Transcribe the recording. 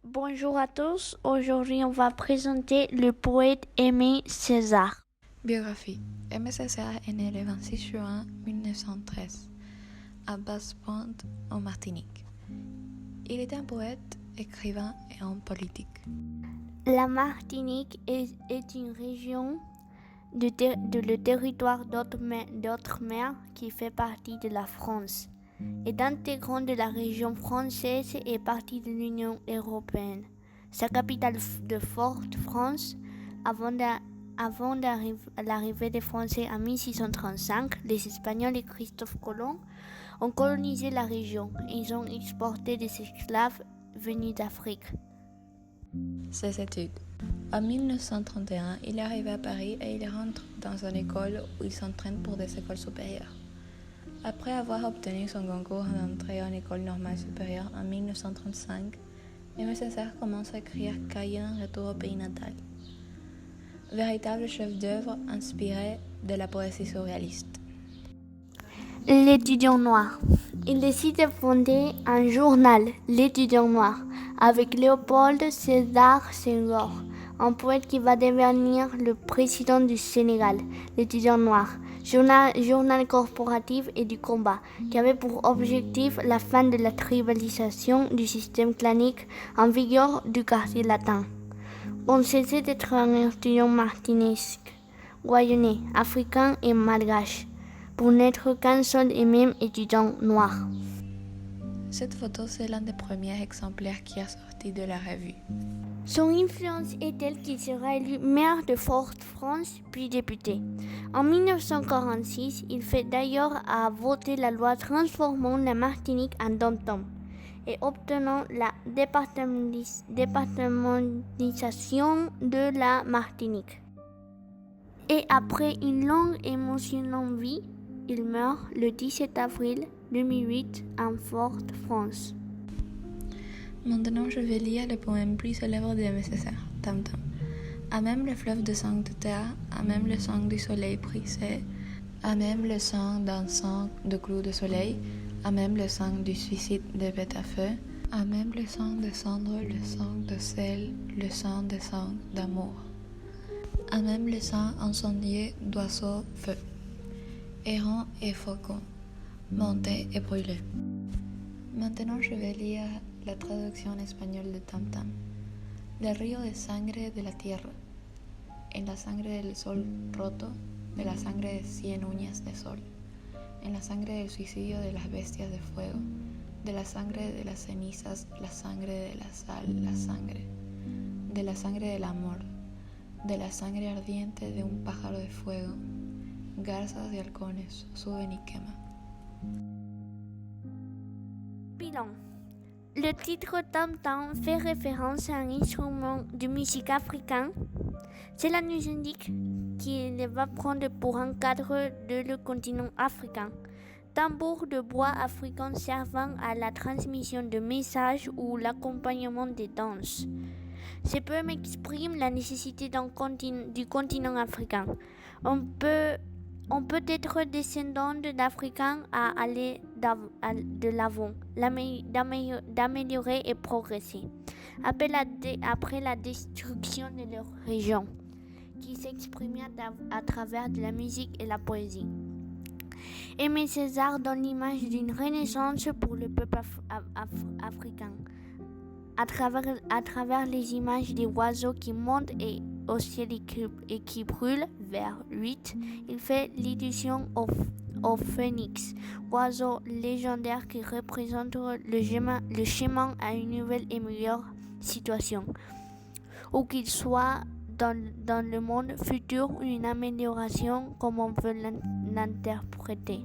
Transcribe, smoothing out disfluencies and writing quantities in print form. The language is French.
Bonjour à tous, aujourd'hui on va présenter le poète Aimé Césaire. Biographie. Aimé Césaire est né le 26 juin 1913 à Basse-Pointe, en Martinique. Il est un poète, écrivain et homme politique. La Martinique est une région de le territoire d'outre-mer qui fait partie de la France, est intégrant de la région française et partie de l'Union européenne. Sa capitale de Fort-France, avant l'arrivée des Français en 1635, les Espagnols et Christophe Colomb ont colonisé la région. Ils ont exporté des esclaves venus d'Afrique. Ses études. En 1931, il arrive à Paris et il rentre dans une école où il s'entraîne pour des écoles supérieures. Après avoir obtenu son concours d'entrée en école normale supérieure en 1935, Aimé Césaire commence à écrire Cahiers retour au pays natal. Véritable chef-d'œuvre inspiré de la poésie surréaliste. L'étudiant noir. Il décide de fonder un journal, L'étudiant noir, avec Léopold Sédar Senghor, un poète qui va devenir le président du Sénégal, L'étudiant noir, journal corporatif et du combat, qui avait pour objectif la fin de la tribalisation du système clanique en vigueur du quartier latin. On cessait d'être un étudiant martinais, guyanais, africain et malgache, pour n'être qu'un seul et même étudiant noir. Cette photo, c'est l'un des premiers exemplaires qui est sorti de la revue. Son influence est telle qu'il sera élu maire de Fort-France, puis député. En 1946, il fait d'ailleurs à voter la loi transformant la Martinique en dom-tom et obtenant la départementalisation de la Martinique. Et après une longue et émotionnante vie, il meurt le 17 avril 2008 en Fort-France. Maintenant, je vais lire le poème plus célèbre d'Aimé Césaire, Tam Tam. À même le fleuve de sang de terre, à même le sang du soleil brisé, à même le sang d'un sang de clous de soleil, à même le sang du suicide de bêtes à feu, à même le sang de cendre, le sang de sel, le sang de sang d'amour, à même le sang incendié d'oiseaux feu, errant et faucon, monté et brûlé. Maintenant, je vais lire la traducción español de Tam Tam. Del río de sangre de la tierra, en la sangre del sol roto, de la sangre de 100 uñas de sol, en la sangre del suicidio de las bestias de fuego, de la sangre de las cenizas, la sangre de la sal, la sangre, de la sangre del amor, de la sangre ardiente de un pájaro de fuego, garzas y halcones suben y queman. Bilan. Le titre Tam Tam fait référence à un instrument de musique africain. Cela nous indique qu'il va prendre pour un cadre de le continent africain. Tambour de bois africain servant à la transmission de messages ou l'accompagnement des danses. Ce poème exprime la nécessité du continent africain. On peut être descendant d'Africains à aller de l'avant, d'améliorer et progresser. Après la destruction de leur région, qui s'exprimait à travers de la musique et la poésie. Aimé Césaire donne l'image d'une renaissance pour le peuple africain. À travers les images des oiseaux qui montent et au ciel et qui brûlent vers 8, il fait l'illusion au phénix, oiseau légendaire qui représente le chemin à une nouvelle et meilleure situation, où qu'il soit dans le monde futur une amélioration comme on veut l'interpréter.